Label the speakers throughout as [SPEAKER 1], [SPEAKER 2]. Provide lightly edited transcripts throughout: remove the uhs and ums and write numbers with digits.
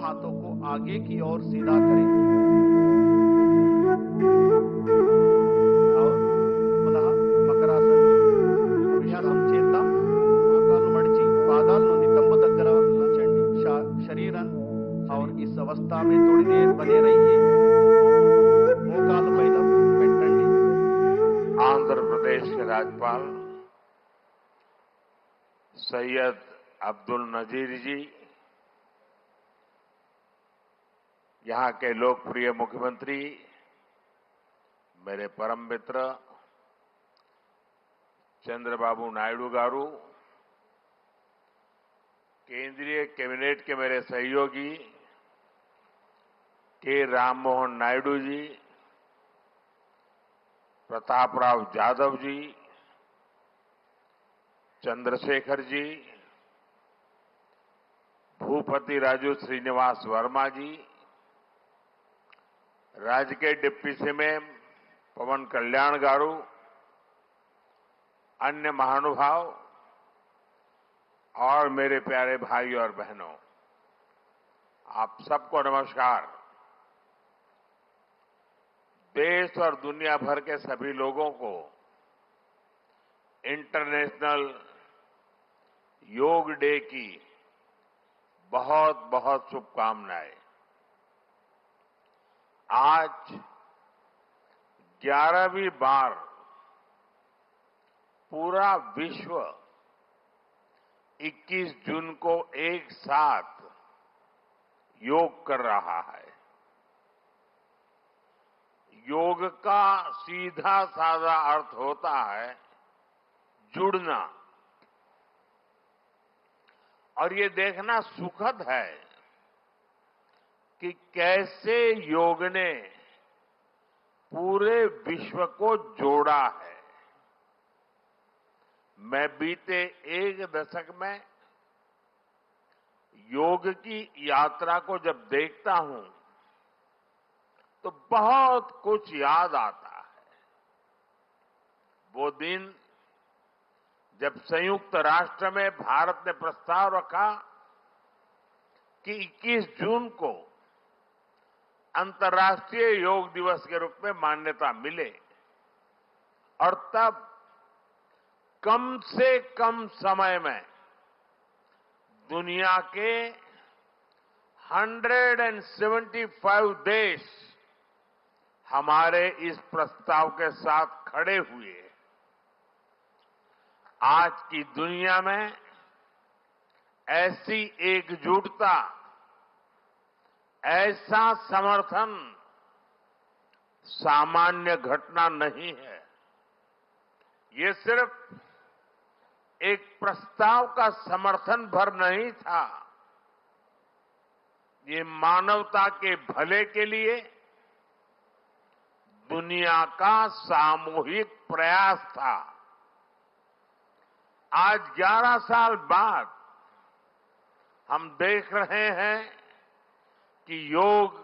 [SPEAKER 1] हाथों को आगे की ओर सीधा करें और पुनः मकरासन अभ्यासम చేద్దాం మోకాళ్ళు మడిచి పాదాలను నితంబ దగ్గర ఉంచండి शरीरन और इस अवस्था में थोड़ी देर बने रहिए మోకాళ్ళు పైన పెట్టండి
[SPEAKER 2] आंध्र प्रदेश के राज्यपाल सैयद अब्दुल नजीर जी, यहां के लोकप्रिय मुख्यमंत्री मेरे परम मित्र चंद्रबाबू नायडू गारू, केंद्रीय कैबिनेट के मेरे सहयोगी के राममोहन नायडू जी, प्रतापराव जाधव जी, चंद्रशेखर जी, भूपति राजू श्रीनिवास वर्मा जी, राज्य के डिप्टी सीएम पवन कल्याण गारू, अन्य महानुभाव और मेरे प्यारे भाई और बहनों, आप सबको नमस्कार। देश और दुनिया भर के सभी लोगों को इंटरनेशनल योग डे की बहुत बहुत शुभकामनाएं। आज 11वीं बार पूरा विश्व 21 जून को एक साथ योग कर रहा है। योग का सीधा साधा अर्थ होता है जुड़ना, और ये देखना सुखद है कि कैसे योग ने पूरे विश्व को जोड़ा है। मैं बीते एक दशक में योग की यात्रा को जब देखता हूं तो बहुत कुछ याद आता है। वो दिन जब संयुक्त राष्ट्र में भारत ने प्रस्ताव रखा कि 21 जून को अंतर्राष्ट्रीय योग दिवस के रूप में मान्यता मिले, और तब कम से कम समय में दुनिया के 175 देश हमारे इस प्रस्ताव के साथ खड़े हुए। आज की दुनिया में ऐसी एकजुटता, ऐसा समर्थन सामान्य घटना नहीं है। ये सिर्फ एक प्रस्ताव का समर्थन भर नहीं था, ये मानवता के भले के लिए दुनिया का सामूहिक प्रयास था। आज 11 साल बाद हम देख रहे हैं कि योग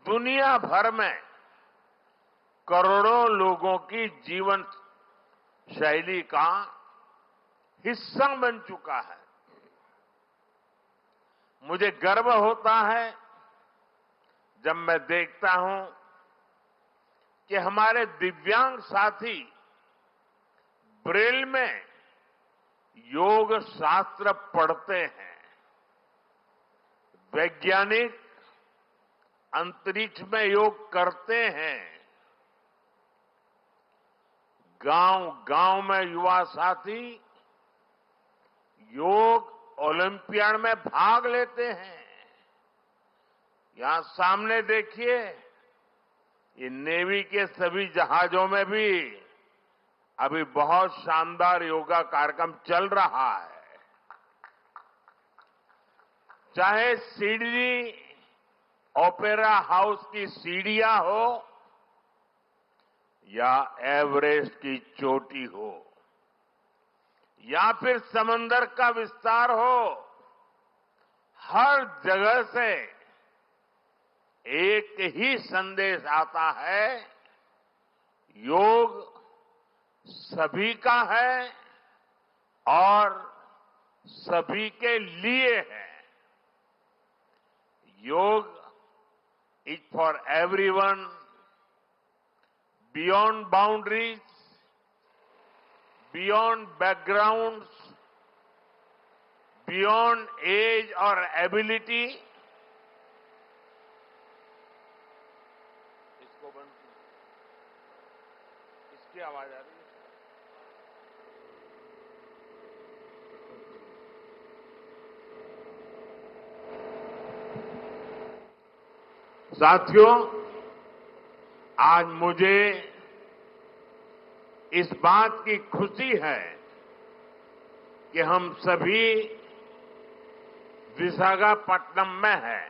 [SPEAKER 2] दुनिया भर में करोड़ों लोगों की जीवन शैली का हिस्सा बन चुका है। मुझे गर्व होता है जब मैं देखता हूं कि हमारे दिव्यांग साथी ब्रेल में योग शास्त्र पढ़ते हैं, वैज्ञानिक अंतरिक्ष में योग करते हैं, गांव-गांव में युवा साथी योग ओलंपियाड में भाग लेते हैं। यहां सामने देखिए, ये नेवी के सभी जहाजों में भी अभी बहुत शानदार योगा कार्यक्रम चल रहा है। चाहे सिडनी ओपेरा हाउस की सीढ़ियां हो या एवरेस्ट की चोटी हो या फिर समंदर का विस्तार हो, हर जगह से एक ही संदेश आता है, योग सभी का है और सभी के लिए है। योग is for everyone, beyond boundaries, beyond backgrounds, beyond age or ability. इसको बंद इसकी आवाज आ रही है। साथियों, आज मुझे इस बात की खुशी है कि हम सभी विशाखापट्टनम में हैं।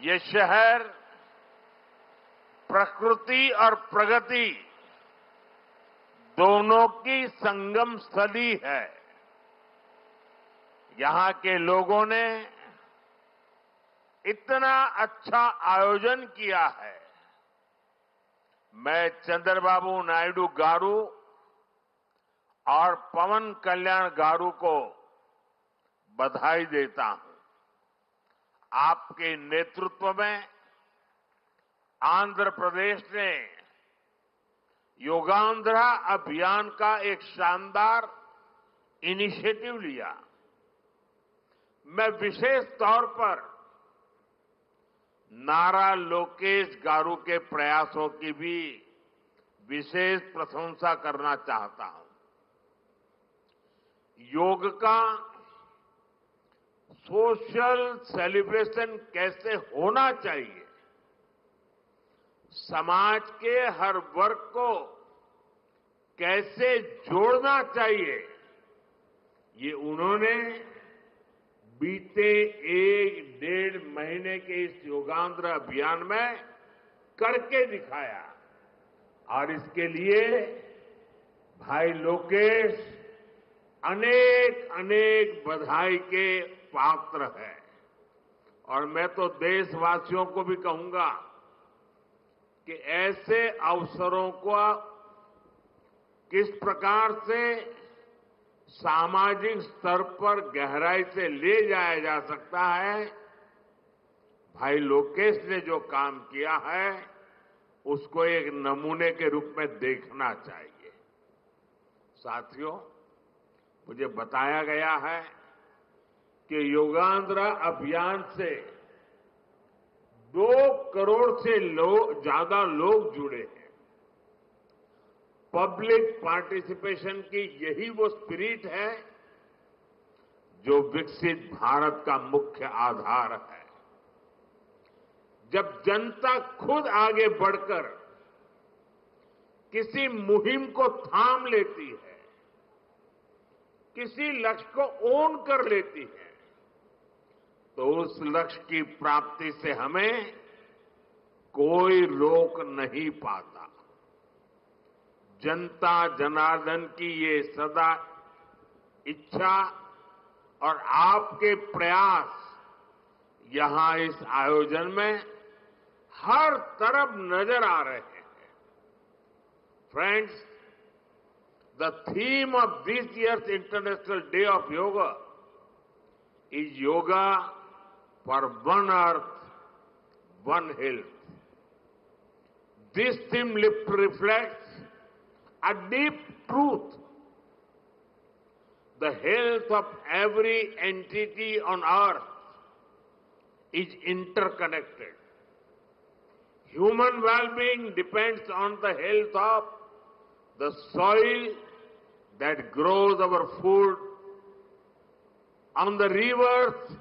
[SPEAKER 2] ये शहर प्रकृति और प्रगति दोनों की संगम स्थली है। यहां के लोगों ने इतना अच्छा आयोजन किया है। मैं चंद्रबाबू नायडू गारू और पवन कल्याण गारू को बधाई देता हूं। आपके नेतृत्व में आंध्र प्रदेश ने योगांध्रा अभियान का एक शानदार इनिशिएटिव लिया। मैं विशेष तौर पर नारा लोकेश गारू के प्रयासों की भी विशेष प्रशंसा करना चाहता हूं। योग का सोशल सेलिब्रेशन कैसे होना चाहिए, समाज के हर वर्ग को कैसे जोड़ना चाहिए, ये उन्होंने बीते 1-1.5 महीने के इस योगांध्र अभियान में करके दिखाया। और इसके लिए भाई लोकेश अनेक अनेक बधाई के पात्र है। और मैं तो देशवासियों को भी कहूंगा कि ऐसे अवसरों को किस प्रकार से सामाजिक स्तर पर गहराई से ले जाया जा सकता है, भाई लोकेश ने जो काम किया है उसको एक नमूने के रूप में देखना चाहिए। साथियों, मुझे बताया गया है कि योगांध्रा अभियान से 2 करोड़ से ज्यादा लोग जुड़े हैं। पब्लिक पार्टिसिपेशन की यही वो स्पिरिट है जो विकसित भारत का मुख्य आधार है। जब जनता खुद आगे बढ़कर किसी मुहिम को थाम लेती है, किसी लक्ष्य को ओन कर लेती है, तो उस लक्ष्य की प्राप्ति से हमें कोई रोक नहीं पाता। जनता जनार्दन की ये सदा इच्छा और आपके प्रयास यहां इस आयोजन में हर तरफ नजर आ रहे हैं। Friends, the theme of this years international day of yoga is yoga for one earth, one health. This theme reflects a deep truth. The health of every entity on earth is interconnected. Human well-being depends on the health of the soil that grows our food, on the rivers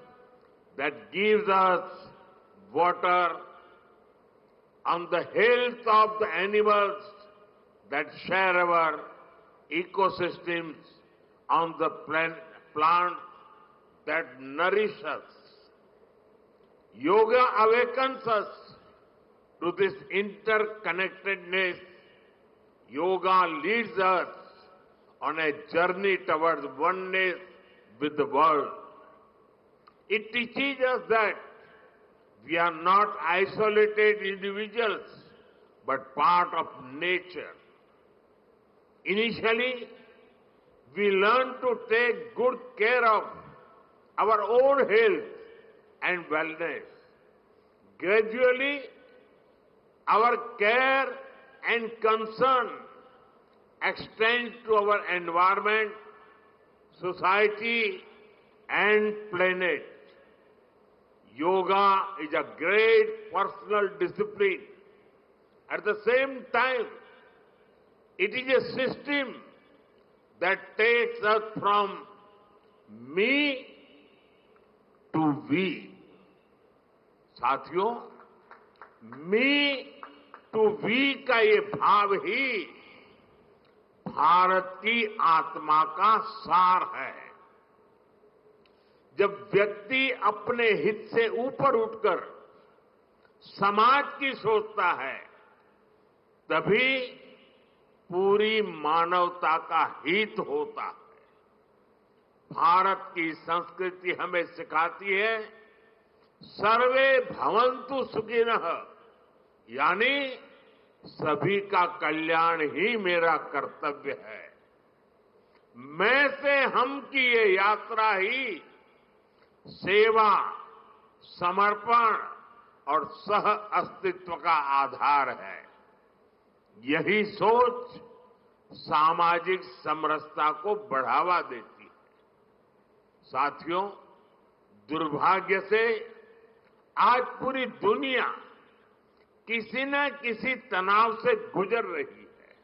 [SPEAKER 2] that gives us water, on the health of the animals that share our ecosystems, on the plants that nourish us. Yoga awakens us to this interconnectedness. Yoga leads us on a journey towards oneness with the world. It teaches us that we are not isolated individuals, but part of nature. Initially, we learn to take good care of our own health and wellness. Gradually, our care and concern extends to our environment, society, and planet. Yoga is a great personal discipline. At the same time, it is a system that takes us from me to we. साथियों, मी to we का ये भाव ही भारत की आत्मा का सार है। जब व्यक्ति अपने हित से ऊपर उठकर समाज की सोचता है, तभी पूरी मानवता का हित होता है। भारत की संस्कृति हमें सिखाती है, सर्वे भवन्तु सुखिनः, यानी सभी का कल्याण ही मेरा कर्तव्य है। मैं से हम की ये यात्रा ही सेवा, समर्पण और सह अस्तित्व का आधार है। यही सोच सामाजिक समरसता को बढ़ावा देती है। साथियों, दुर्भाग्य से आज पूरी दुनिया किसी न किसी तनाव से गुजर रही है।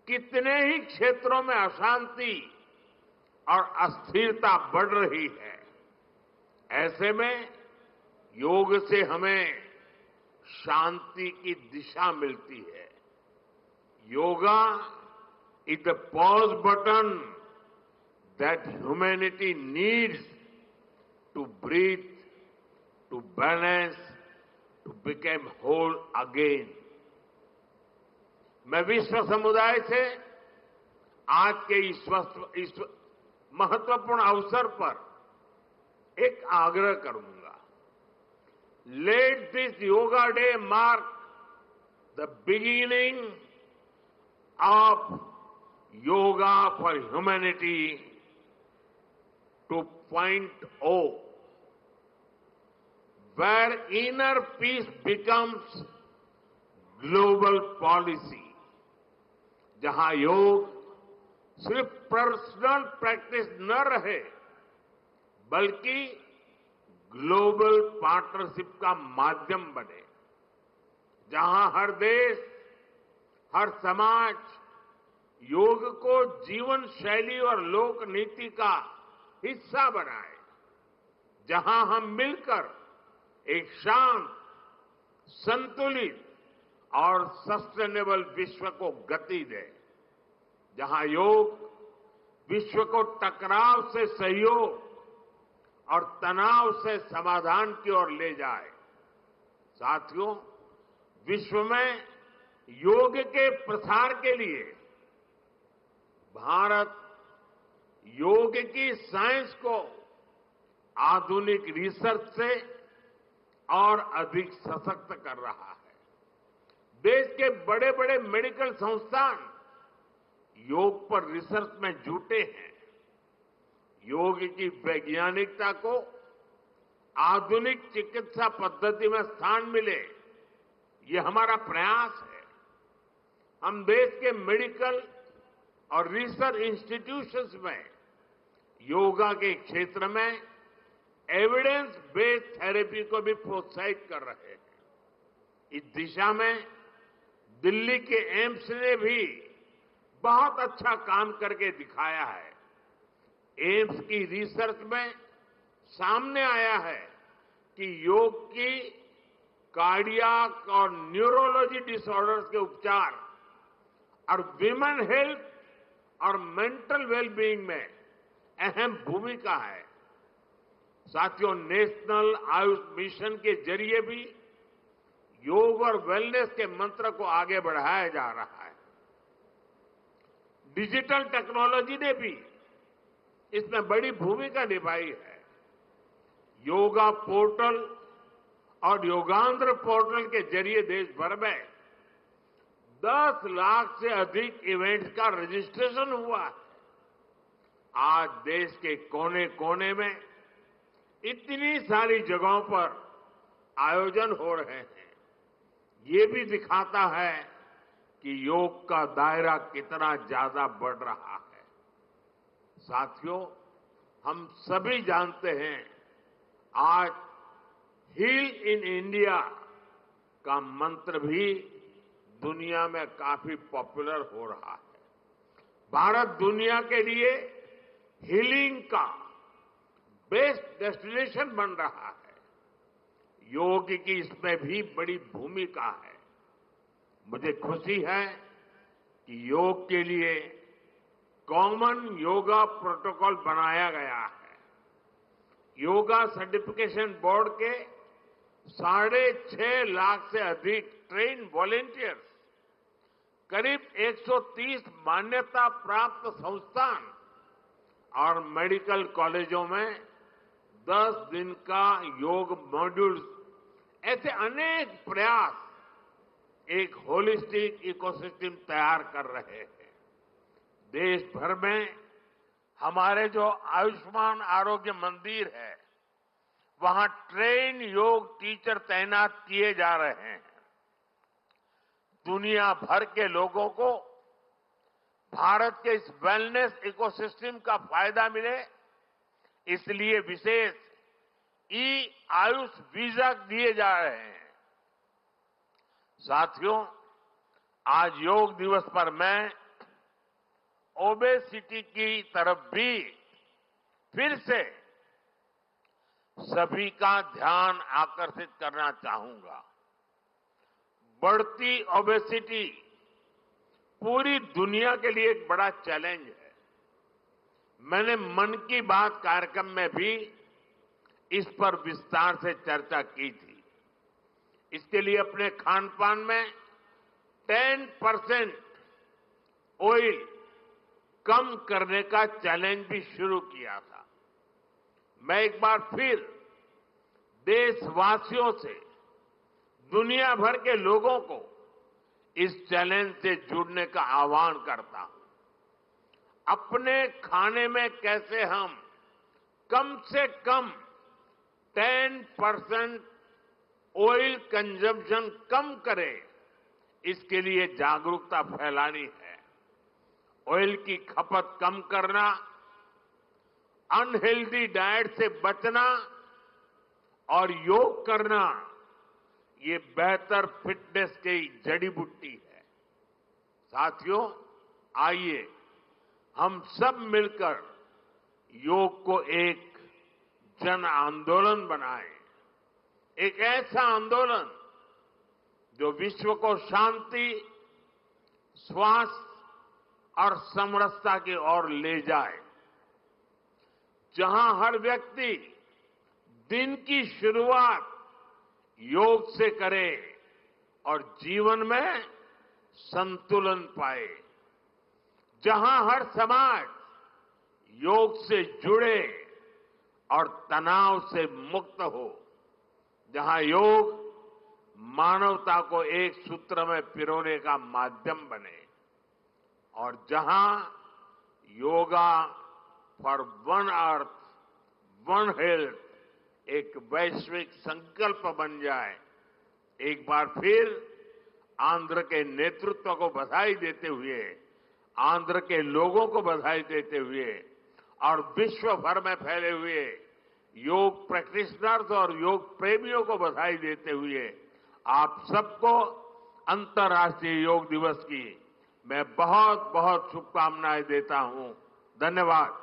[SPEAKER 2] कितने ही क्षेत्रों में अशांति और अस्थिरता बढ़ रही है। ऐसे में योग से हमें शांति की दिशा मिलती है। Yoga is the pause button that humanity needs to breathe, to balance, to become whole again. मैं विश्व समुदाय से आज के इस महत्वपूर्ण अवसर पर एक आग्रह करूंगा। Let this yoga day mark the beginning of yoga for humanity 2.0, where inner peace becomes global policy, जहां योग सिर्फ पर्सनल प्रैक्टिस न रहे, बल्कि ग्लोबल पार्टनरशिप का माध्यम बने। जहां हर देश, हर समाज योग को जीवन शैली और लोक नीति का हिस्सा बनाए। जहां हम मिलकर एक शांत, संतुलित और सस्टेनेबल विश्व को गति दे। जहां योग विश्व को टकराव से सहयोग और तनाव से समाधान की ओर ले जाए। साथियों, विश्व में योग के प्रसार के लिए भारत योग की साइंस को आधुनिक रिसर्च से और अधिक सशक्त कर रहा है। देश के बड़े बड़े मेडिकल संस्थान योग पर रिसर्च में जुटे हैं। योग की वैज्ञानिकता को आधुनिक चिकित्सा पद्धति में स्थान मिले, ये हमारा प्रयास है। हम देश के मेडिकल और रिसर्च इंस्टीट्यूशंस में योगा के क्षेत्र में एविडेंस बेस्ड थेरेपी को भी प्रोत्साहित कर रहे हैं। इस दिशा में दिल्ली के एम्स ने भी बहुत अच्छा काम करके दिखाया है। एम्स की रिसर्च में सामने आया है कि योग की कार्डियक और न्यूरोलॉजी डिसऑर्डर्स के उपचार और विमेन हेल्थ और मेंटल वेलबीइंग में अहम भूमिका है। साथियों, नेशनल आयुष मिशन के जरिए भी योग और वेलनेस के मंत्र को आगे बढ़ाया जा रहा है। डिजिटल टेक्नोलॉजी ने भी इसमें बड़ी भूमिका निभाई है। योगा पोर्टल और योगांध्र पोर्टल के जरिए देश भर में 10 लाख से अधिक इवेंट्स का रजिस्ट्रेशन हुआ है। आज देश के कोने कोने में इतनी सारी जगहों पर आयोजन हो रहे हैं, ये भी दिखाता है कि योग का दायरा कितना ज्यादा बढ़ रहा है। साथियों, हम सभी जानते हैं आज हील इन इंडिया का मंत्र भी दुनिया में काफी पॉपुलर हो रहा है। भारत दुनिया के लिए हीलिंग का बेस्ट डेस्टिनेशन बन रहा है। योग की इसमें भी बड़ी भूमिका है। मुझे खुशी है कि योग के लिए कॉमन योगा प्रोटोकॉल बनाया गया है। योगा सर्टिफिकेशन बोर्ड के 6.5 लाख से अधिक ट्रेन वॉलेंटियर्स, करीब 130 मान्यता प्राप्त संस्थान और मेडिकल कॉलेजों में 10 दिन का योग मॉड्यूल्स, ऐसे अनेक प्रयास एक होलिस्टिक इकोसिस्टम तैयार कर रहे हैं। देश भर में हमारे जो आयुष्मान आरोग्य मंदिर है, वहां ट्रेन योग टीचर तैनात किए जा रहे हैं। दुनिया भर के लोगों को भारत के इस वेलनेस इकोसिस्टम का फायदा मिले, इसलिए विशेष आयुष वीजा दिए जा रहे हैं। साथियों, आज योग दिवस पर मैं ओबेसिटी की तरफ भी फिर से सभी का ध्यान आकर्षित करना चाहूंगा। बढ़ती ओबेसिटी पूरी दुनिया के लिए एक बड़ा चैलेंज है। मैंने मन की बात कार्यक्रम में भी इस पर विस्तार से चर्चा की थी। इसके लिए अपने खान पान में 10% ऑयल कम करने का चैलेंज भी शुरू किया था। मैं एक बार फिर देशवासियों से, दुनिया भर के लोगों को इस चैलेंज से जुड़ने का आह्वान करता हूं। अपने खाने में कैसे हम कम से कम 10% ऑयल कंजम्पशन कम करें, इसके लिए जागरूकता फैलानी है। ऑयल की खपत कम करना, अनहेल्दी डाइट से बचना और योग करना, ये बेहतर फिटनेस की जड़ी बूटी है। साथियों, आइए हम सब मिलकर योग को एक जन आंदोलन बनाएं, एक ऐसा आंदोलन जो विश्व को शांति, स्वास्थ्य और समरसता की ओर ले जाए, जहां हर व्यक्ति दिन की शुरुआत योग से करे और जीवन में संतुलन पाए, जहां हर समाज योग से जुड़े और तनाव से मुक्त हो, जहां योग मानवता को एक सूत्र में पिरोने का माध्यम बने, और जहां yoga for one earth one health एक वैश्विक संकल्प बन जाए। एक बार फिर आंध्र के नेतृत्व को बधाई देते हुए, आंध्र के लोगों को बधाई देते हुए और विश्व भर में फैले हुए योग प्रैक्टिशनर्स और योग प्रेमियों को बधाई देते हुए आप सबको अंतर्राष्ट्रीय योग दिवस की मैं बहुत बहुत शुभकामनाएं देता हूं। धन्यवाद।